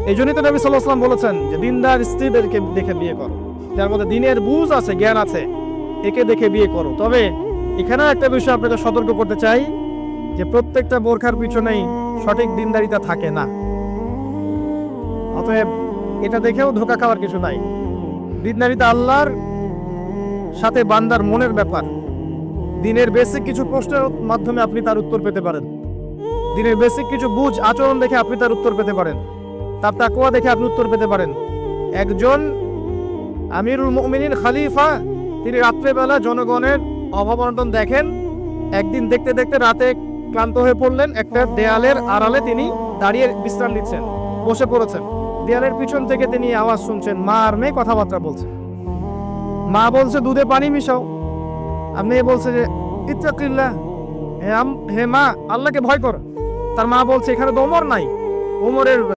এই জন্যই তো নবী সাল্লাল্লাহু আলাইহি ওয়াসাল্লাম বলেছেন যে দিনদার স্ত্রীদেরকে দেখে বিয়ে করো, যার মধ্যে দিনের বুঝ আছে, জ্ঞান আছে, একে দেখে বিয়ে করো। তবে এখানে একটা বিষয় আপনাকে সতর্ক করতে চাই যে প্রত্যেকটা বোরখার পিছনেই সঠিক দিনদারিতা থাকে না। অতএব এটা দেখেও ধোঁকা খাওয়ার কিছু নাই। দিনদারিতা আল্লাহর সাথে বান্দার মনের ব্যাপার। দিনের বেসিক কিছু প্রশ্নের মাধ্যমে আপনি তার উত্তর পেতে পারেন, দিনের বেসিক কিছু বুঝ আচরণ দেখে আপনি তার উত্তর পেতে পারেন, তার তাকওয়া দেখে আপনি উত্তর পেতে পারেন। একজন আমিরুল মুমিনিন খলিফা, তিনি রাত্রেবেলা জনগণের অভাব অনটন দেখেন। একদিন দেখতে দেখতে রাতে ক্লান্ত হয়ে পড়লেন, একটা দেয়ালের আড়ালে তিনি দাঁড়িয়ে বিশ্রাম নিচ্ছেন, বসে পড়েছেন। দেয়ালের পিছন থেকে তিনি আওয়াজ শুনছেন, মা আর মেয়ে কথাবার্তা বলছে। মা বলছে দুধে পানি মিশাও, আর মেয়ে বলছে যে ইত্তাকিল্লাহ, হে মা, আল্লাহকে ভয় কর। তার মা বলছে এখানে তো ওমর নাই, ওমরের